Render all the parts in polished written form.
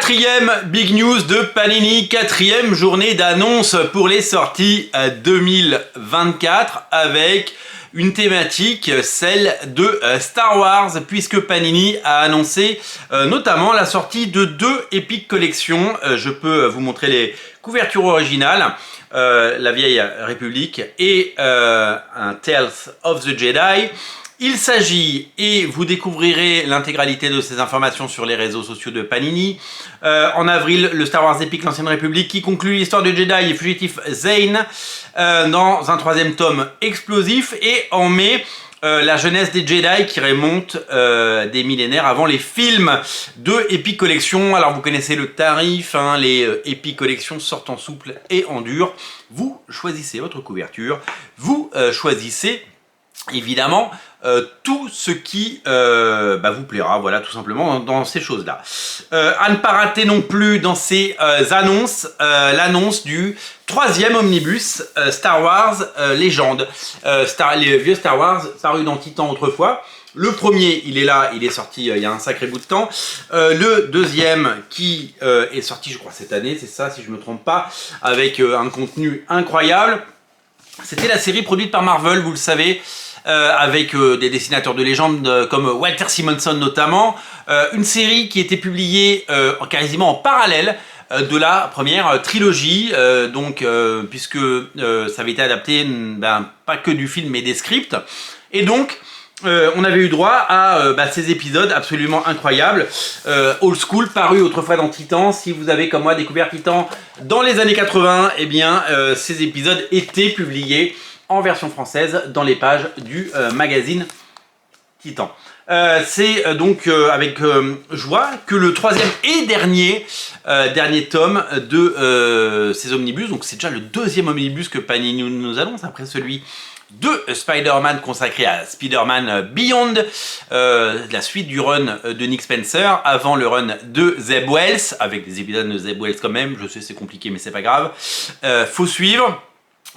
Quatrième big news de Panini, quatrième journée d'annonce pour les sorties 2024 avec une thématique, celle de Star Wars, puisque Panini a annoncé notamment la sortie de 2 Epic Collections. Je peux vous montrer les couvertures originales, la vieille République et un Tales of the Jedi. Il s'agit, et vous découvrirez l'intégralité de ces informations sur les réseaux sociaux de Panini, en avril, le Star Wars Epic l'Ancienne République qui conclut l'histoire de Jedi et fugitif Zane dans un 3e tome explosif, et en mai, la jeunesse des Jedi qui remonte des millénaires avant les films de Epic Collection. Alors vous connaissez le tarif, hein, les Epic Collection sortent en souple et en dur. Vous choisissez votre couverture, vous choisissez évidemment tout ce qui vous plaira, voilà, tout simplement dans ces choses-là. À ne pas rater non plus dans ces annonces, l'annonce du 3e omnibus Star Wars Légende. Les vieux Star Wars parus dans Titan autrefois. Le premier, il est là, il est sorti il y a un sacré bout de temps. Le deuxième qui est sorti, je crois, cette année, c'est ça, si je ne me trompe pas, avec un contenu incroyable. C'était la série produite par Marvel, vous le savez, avec des dessinateurs de légende comme Walter Simonson notamment. Une série qui était publiée quasiment en parallèle de la première trilogie, puisque ça avait été adapté pas que du film mais des scripts. Et donc, on avait eu droit à ces épisodes absolument incroyables, old school, parus autrefois dans Titan. Si vous avez comme moi découvert Titan dans les années 80, eh bien ces épisodes étaient publiés en version française dans les pages du magazine Titan. C'est donc avec joie que le 3e et dernier tome de ces omnibus, donc c'est déjà le 2e omnibus que Panini nous annonce après celui de Spider-Man consacré à Spider-Man Beyond, la suite du run de Nick Spencer avant le run de Zeb Wells, avec des épisodes de Zeb Wells quand même. Je sais, c'est compliqué mais c'est pas grave, faut suivre.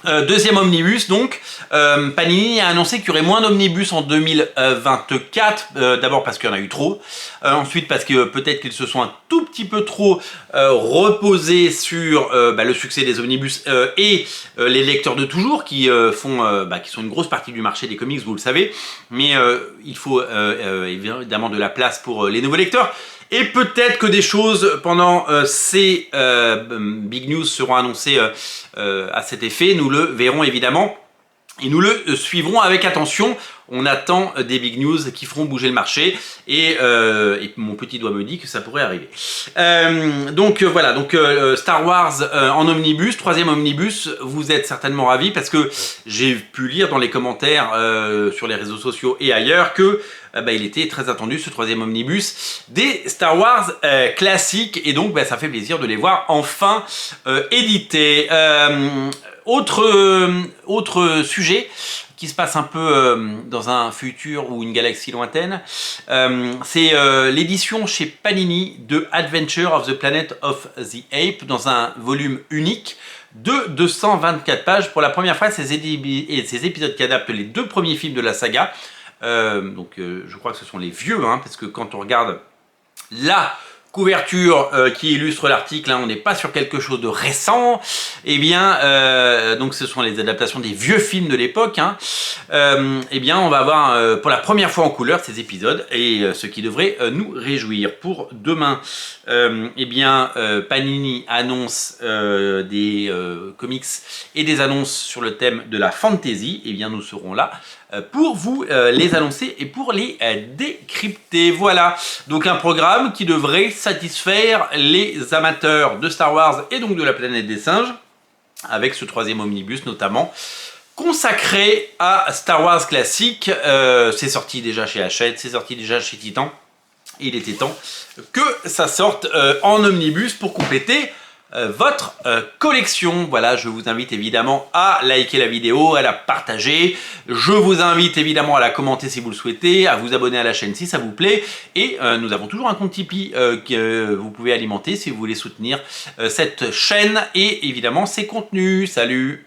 2e omnibus donc, Panini a annoncé qu'il y aurait moins d'omnibus en 2024, d'abord parce qu'il y en a eu trop, ensuite parce que peut-être qu'ils se sont un tout petit peu trop reposés sur le succès des omnibus et les lecteurs de toujours qui qui sont une grosse partie du marché des comics, vous le savez, mais il faut évidemment de la place pour les nouveaux lecteurs. Et peut-être que des choses pendant ces big news seront annoncées à cet effet. Nous le verrons évidemment et nous le suivrons avec attention. On attend des big news qui feront bouger le marché et mon petit doigt me dit que ça pourrait arriver. Voilà, Star Wars en omnibus, 3e omnibus, vous êtes certainement ravis parce que j'ai pu lire dans les commentaires sur les réseaux sociaux et ailleurs que il était très attendu, ce 3e omnibus des Star Wars classiques, et donc ça fait plaisir de les voir enfin édités. Autre sujet qui se passe un peu dans un futur ou une galaxie lointaine, c'est l'édition chez Panini de Adventure of the Planet of the Apes dans un volume unique de 224 pages. Pour la première fois, ces épisodes qui adaptent les 2 premiers films de la saga. Je crois que ce sont les vieux, parce que quand on regarde la couverture qui illustre l'article, on n'est pas sur quelque chose de récent. Eh bien, donc ce sont les adaptations des vieux films de l'époque. Eh bien, on va avoir pour la première fois en couleur ces épisodes, et ce qui devrait nous réjouir. Pour demain, Panini annonce des comics et des annonces sur le thème de la fantasy. Eh bien, nous serons là pour vous les annoncer et pour les décrypter. Voilà, donc un programme qui devrait satisfaire les amateurs de Star Wars et donc de la planète des singes, avec ce 3e omnibus notamment, consacré à Star Wars classique. C'est sorti déjà chez Hachette, c'est sorti déjà chez Titan. Il était temps que ça sorte en omnibus pour compléter votre collection. Voilà, je vous invite évidemment à liker la vidéo, à la partager. Je vous invite évidemment à la commenter si vous le souhaitez, à vous abonner à la chaîne si ça vous plaît. Et nous avons toujours un compte Tipeee que vous pouvez alimenter si vous voulez soutenir cette chaîne et évidemment ses contenus. Salut!